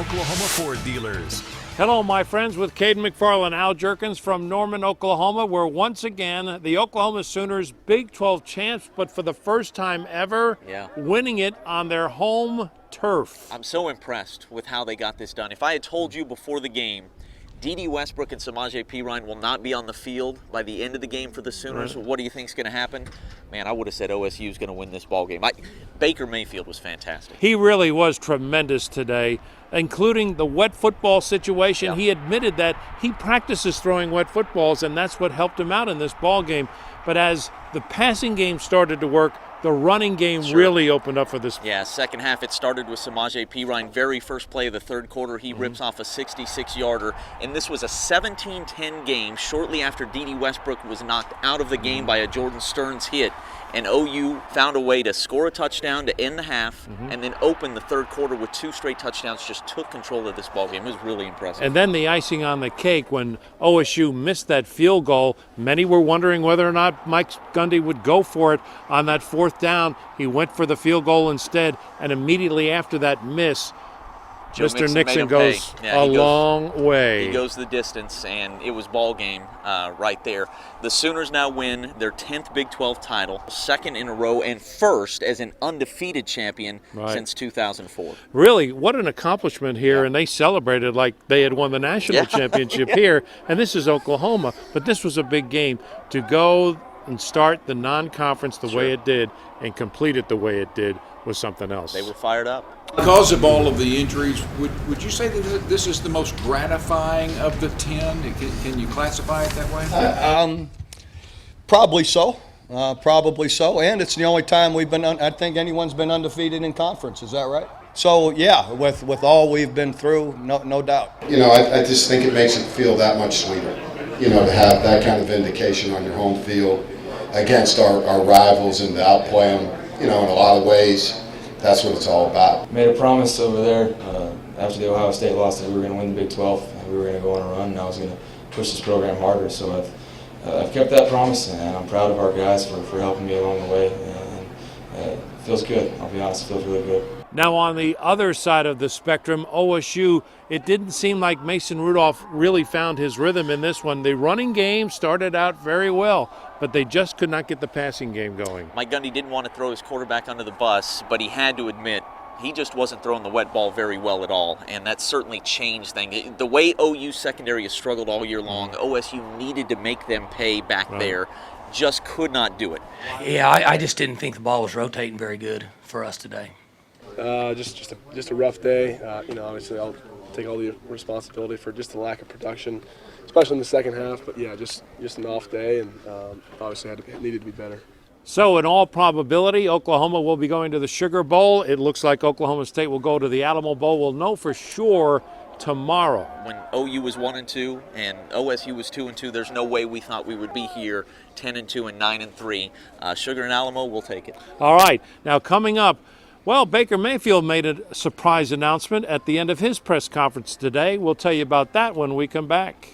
Oklahoma Ford dealers. Hello, my friends, with Caden McFarland, Al Jerkins from Norman, Oklahoma, where once again the Oklahoma Sooners Big 12 champs, but for the first time ever, winning it on their home turf. I'm so impressed with how they got this done. If I had told you before the game, D.D. Westbrook and Samaje Perine will not be on the field by the end of the game for the Sooners, what do you think is going to happen? Man, I would have said OSU is going to win this ball game. Baker Mayfield was fantastic. He really was tremendous today, including the wet football situation. Yeah. He admitted that he practices throwing wet footballs, and that's what helped him out in this ball game. But as the passing game started to work, the running game really opened up for this. Yeah, second half it started with Samaje Perine. Very first play of the third quarter, he rips off a 66-yarder. And this was a 17-10 game shortly after D.D. Westbrook was knocked out of the game by a Jordan Stearns hit. And OU found a way to score a touchdown to end the half and then open the third quarter with 2 straight touchdowns, just took control of this ball game. It was really impressive. And then the icing on the cake when OSU missed that field goal. Many were wondering whether or not Mike Gundy would go for it on that fourth down. He went for the field goal instead, and immediately after that miss, Mr. Nixon goes a long way. He goes the distance, and it was ball game right there. The Sooners now win their 10th Big 12 title, second in a row, and first as an undefeated champion since 2004. Really, what an accomplishment here, and they celebrated like they had won the national championship here, and this is Oklahoma. But this was a big game to go and start the non-conference the way it did and complete it the way it did was something else. They were fired up. Because of all of the injuries, would you say that this is the most gratifying of the 10? Can you classify it that way? Probably so. And it's the only time we've been, I think anyone's been undefeated in conference. Is that right? So, yeah, with all we've been through, no doubt. You know, I just think it makes it feel that much sweeter, you know, to have that kind of vindication on your home field against our rivals and to outplay them, you know, in a lot of ways. That's what it's all about. Made a promise over there after the Ohio State loss that we were going to win the Big 12. We were going to go on a run, and I was going to push this program harder. So I've kept that promise, and I'm proud of our guys for helping me along the way. And it feels good. I'll be honest, it feels really good. Now on the other side of the spectrum, OSU, it didn't seem like Mason Rudolph really found his rhythm in this one. The running game started out very well, but they just could not get the passing game going. Mike Gundy didn't want to throw his quarterback under the bus, but he had to admit he just wasn't throwing the wet ball very well at all, and that certainly changed things. The way OU secondary has struggled all year long, OSU needed to make them pay back there. Just could not do it. Yeah, I just didn't think the ball was rotating very good for us today. Just a rough day. You know, obviously I'll take all the responsibility for just the lack of production, especially in the second half. But yeah, just an off day, and obviously needed to be better. So in all probability, Oklahoma will be going to the Sugar Bowl. It looks like Oklahoma State will go to the Alamo Bowl. We'll know for sure tomorrow. When OU was 1-2 and OSU was 2-2, there's no way we thought we would be here 10-2 and 9-3. Sugar and Alamo, we'll take it. All right. Now coming up, well, Baker Mayfield made a surprise announcement at the end of his press conference today. We'll tell you about that when we come back.